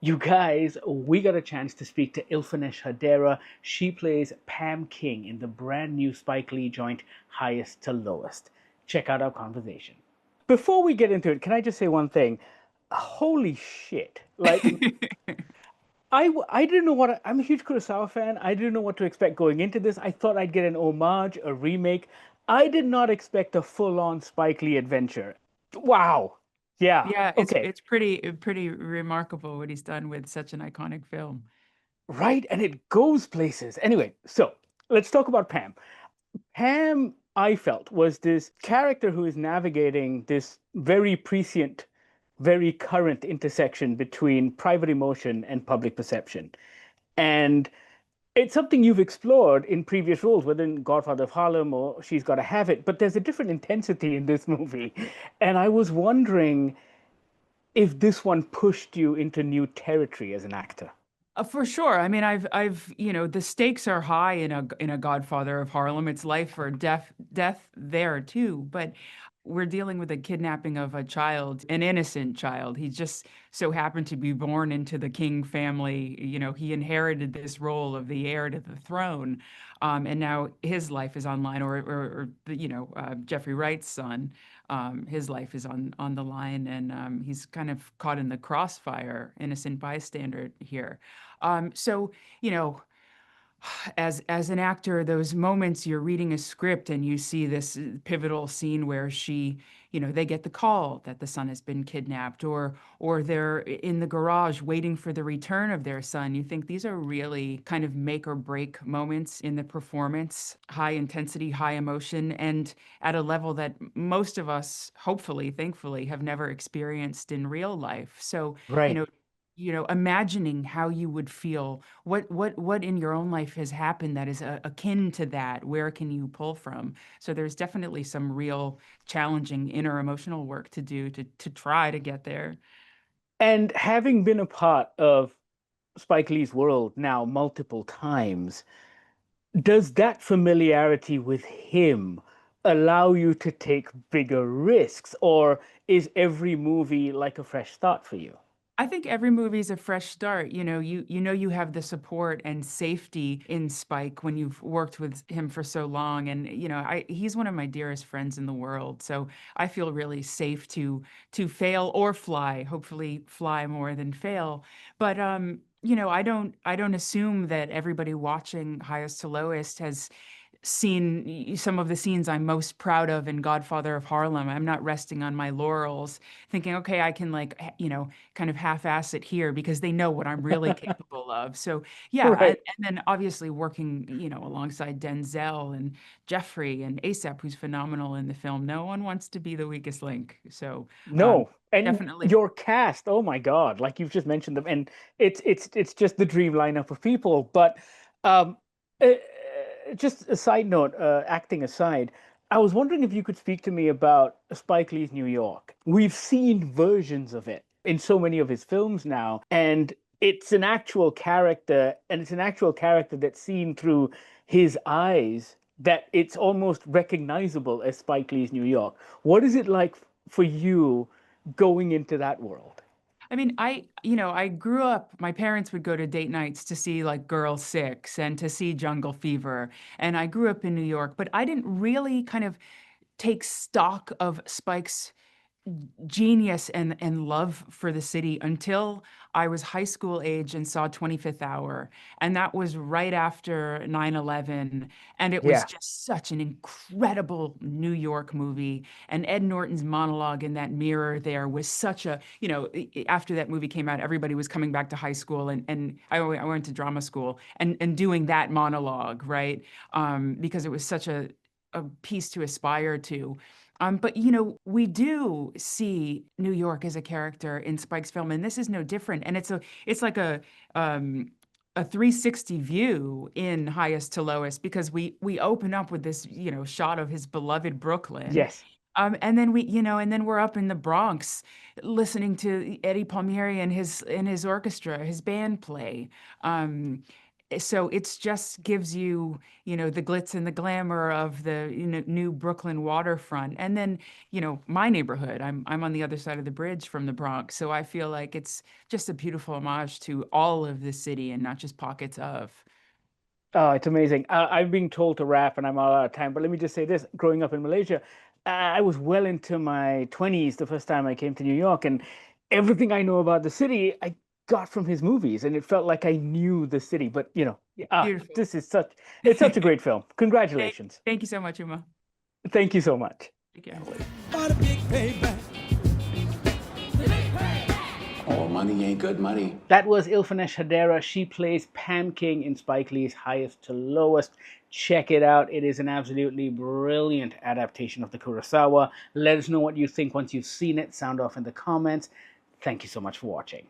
You guys, we got a chance to speak to Ilfenesh Hadera. She plays Pam King in the brand new Spike Lee joint, Highest to Lowest. Check out our conversation. Before we get into it, can I just say one thing? Holy shit. I didn't know I'm a huge Kurosawa fan. I didn't know what to expect going into this. I thought I'd get an homage, a remake. I did not expect a full-on Spike Lee adventure. Wow. Yeah. Yeah, Okay. it's pretty remarkable what he's done with such an iconic film. Right? And it goes places. Anyway, so let's talk about Pam. Pam, I felt, was this character who is navigating this very prescient, very current intersection between private emotion and public perception. And it's something you've explored in previous roles, whether in Godfather of Harlem or She's Gotta Have It, but there's a different intensity in this movie. And I was wondering if this one pushed you into new territory as an actor. For sure. I mean, the stakes are high in a Godfather of Harlem. It's life or death there too. But we're dealing with a kidnapping of a child, an innocent child. He just so happened to be born into the King family. He inherited this role of the heir to the throne, and now his life is online, or Jeffrey Wright's son. His life is on the line, and he's kind of caught in the crossfire, innocent bystander here. So, you know, as an actor, those moments you're reading a script and you see this pivotal scene where they get the call that the son has been kidnapped, or they're in the garage waiting for the return of their son. You think these are really kind of make or break moments in the performance, high intensity, high emotion, and at a level that most of us, hopefully, thankfully, have never experienced in real life. So, you Right. know, imagining how you would feel, what in your own life has happened that is akin to that. Where can you pull from? So there's definitely some real challenging inner emotional work to do to try to get there. And having been a part of Spike Lee's world now multiple times, does that familiarity with him allow you to take bigger risks, or is every movie like a fresh start for you? I think every movie is a fresh start. You have the support and safety in Spike when you've worked with him for so long, and he's one of my dearest friends in the world. So I feel really safe to fail or fly. Hopefully, fly more than fail. But I don't assume that everybody watching Highest to Lowest has seen some of the scenes I'm most proud of in Godfather of Harlem. I'm not resting on my laurels, thinking, okay, I can kind of half-ass it here because they know what I'm really capable of. So yeah, and, Right. and then obviously working, alongside Denzel and Jeffrey and ASAP, who's phenomenal in the film. No one wants to be the weakest link. So No. And definitely. your cast, oh my God, like you've just mentioned them, and it's just the dream lineup of people. But um, uh, just a side note, acting aside, I was wondering if you could speak to me about Spike Lee's New York. We've seen versions of it in so many of his films now, and it's an actual character, and it's an actual character that's seen through his eyes, that it's almost recognizable as Spike Lee's New York. What is it like for you going into that world? I mean, I grew up, my parents would go to date nights to see like Girl Six and to see Jungle Fever. And I grew up in New York, but I didn't really kind of take stock of Spike's genius and love for the city until I was high school age and saw 25th Hour. And that was right after 9/11. And it was Yeah. just such an incredible New York movie. And Ed Norton's monologue in that mirror there was such after that movie came out, everybody was coming back to high school. And I went to drama school and doing that monologue, right? Because it was such a piece to aspire to. But we do see New York as a character in Spike's film, and this is no different. And it's like a 360 view in Highest to Lowest because we open up with this, shot of his beloved Brooklyn. Yes. And then we're up in the Bronx listening to Eddie Palmieri and his orchestra, his band play. Um, So it's just gives you, the glitz and the glamour of the, new Brooklyn waterfront. And then, my neighborhood, I'm on the other side of the bridge from the Bronx. So I feel like it's just a beautiful homage to all of the city and not just pockets of. Oh, it's amazing. I'm being told to wrap, and I'm all out of time. But let me just say this: growing up in Malaysia, I was well into my 20s the first time I came to New York, and everything I know about the city, I got from his movies, and it felt like I knew the city. But Beautiful. this is it's such a great film. Thank, Congratulations. thank you so much, Uma. Thank you so much. Take care. What a big payback. All money ain't good money. That was Ilfenesh Hadera. She plays Pam King in Spike Lee's Highest to Lowest. Check it out. It is an absolutely brilliant adaptation of the Kurosawa. Let us know what you think once you've seen it. Sound off in the comments. Thank you so much for watching.